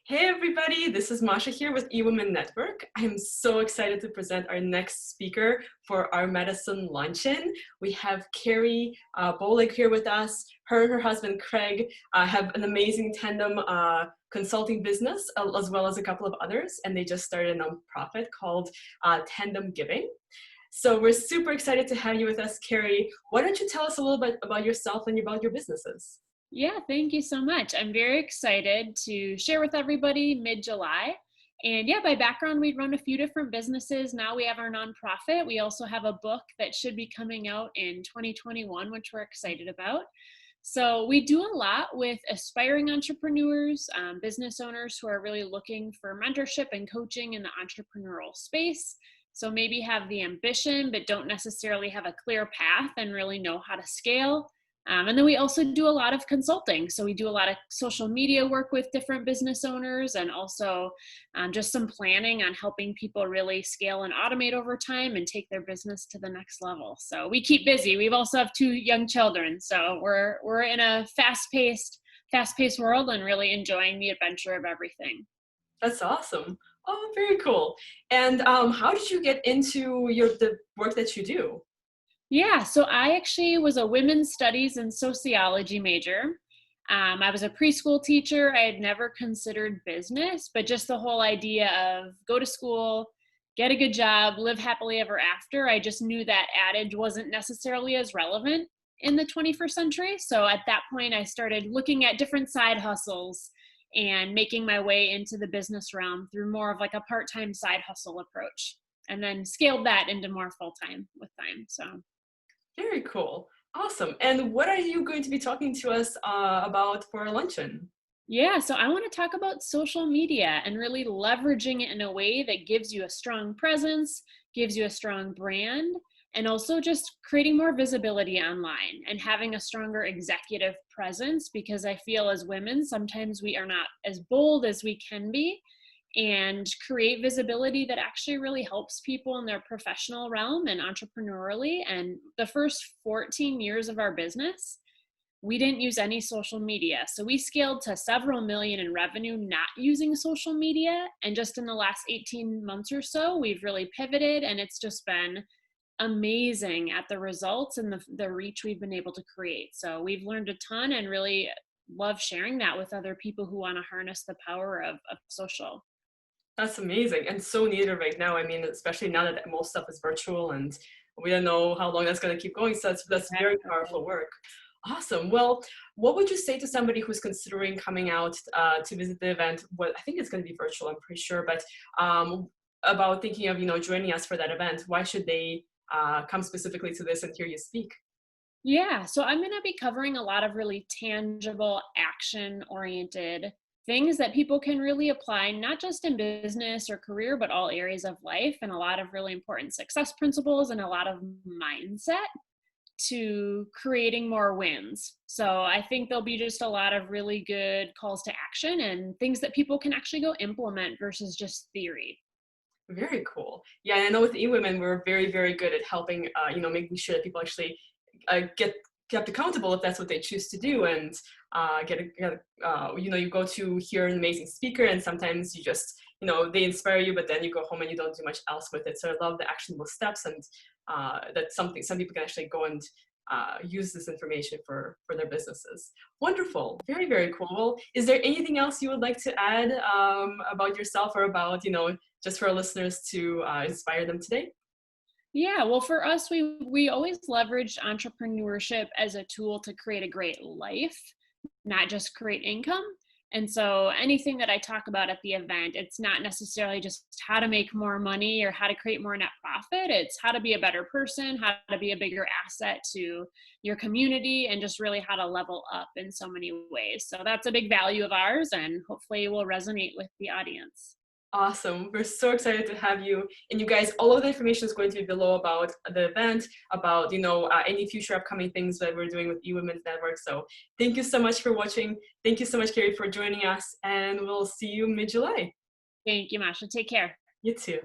Hey everybody, this is Masha here with eWomenNetwork. I'm so excited to present our next speaker for our Madison luncheon. We have Carrie Bohlig here with us. Her and her husband Craig have an amazing tandem consulting business, as well as a couple of others, and they just started a nonprofit called Tandem Giving. So we're super excited to have you with us, Carrie. Why don't you tell us a little bit about yourself and about your businesses? Yeah, thank you so much. I'm very excited to share with everybody mid-July. And yeah, by background, we run a few different businesses. Now we have our nonprofit. We also have a book that should be coming out in 2021, which we're excited about. So we do a lot with aspiring entrepreneurs, business owners who are really looking for mentorship and coaching in the entrepreneurial space. So maybe have the ambition, but don't necessarily have a clear path and really know how to scale. And then we also do a lot of consulting. So we do a lot of social media work with different business owners, and also just some planning on helping people really scale and automate over time and take their business to the next level. So we keep busy. We also have 2 young children. So we're in a fast-paced world and really enjoying the adventure of everything. That's awesome. Oh, very cool. And how did you get into the work that you do? Yeah, so I actually was a women's studies and sociology major. I was a preschool teacher. I had never considered business, but just the whole idea of go to school, get a good job, live happily ever after. I just knew that adage wasn't necessarily as relevant in the 21st century. So at that point, I started looking at different side hustles and making my way into the business realm through more of like a part-time side hustle approach, and then scaled that into more full-time with time. So. Very cool. Awesome. And what are you going to be talking to us about for our luncheon? Yeah, so I want to talk about social media and really leveraging it in a way that gives you a strong presence, gives you a strong brand, and also just creating more visibility online and having a stronger executive presence, because I feel as women, sometimes we are not as bold as we can be, and create visibility that actually really helps people in their professional realm and entrepreneurially. And the first 14 years of our business, we didn't use any social media. So we scaled to several million in revenue not using social media. And just in the last 18 months or so, we've really pivoted, and it's just been amazing at the results and the reach we've been able to create. So we've learned a ton and really love sharing that with other people who want to harness the power of social. That's amazing and so needed right now. I mean, especially now that most stuff is virtual and we don't know how long that's going to keep going. So that's very powerful work. Awesome. Well, what would you say to somebody who's considering coming out to visit the event? Well, I think it's going to be virtual, I'm pretty sure, but about thinking of, joining us for that event. Why should they come specifically to this and hear you speak? Yeah, so I'm going to be covering a lot of really tangible, action oriented things that people can really apply, not just in business or career, but all areas of life, and a lot of really important success principles and a lot of mindset to creating more wins. So I think there'll be just a lot of really good calls to action and things that people can actually go implement versus just theory. Very cool. Yeah, and I know with eWomen, we're very, very good at helping, making sure that people actually get kept accountable if that's what they choose to do, and you go to hear an amazing speaker, and sometimes you just, they inspire you, but then you go home and you don't do much else with it. So I love the actionable steps, and that's something some people can actually go and use this information for their businesses. Wonderful. Very, very cool. Well, is there anything else you would like to add about yourself, or about, just for our listeners to inspire them today? Yeah, well, for us, we always leveraged entrepreneurship as a tool to create a great life, not just create income. And so anything that I talk about at the event, it's not necessarily just how to make more money or how to create more net profit. It's how to be a better person, how to be a bigger asset to your community, and just really how to level up in so many ways. So that's a big value of ours, and hopefully will resonate with the audience. Awesome. We're so excited to have you. And you guys, all of the information is going to be below about the event, about, any future upcoming things that we're doing with eWomenNetwork. So thank you so much for watching. Thank you so much, Carrie, for joining us. And we'll see you mid-July. Thank you, Masha. Take care. You too.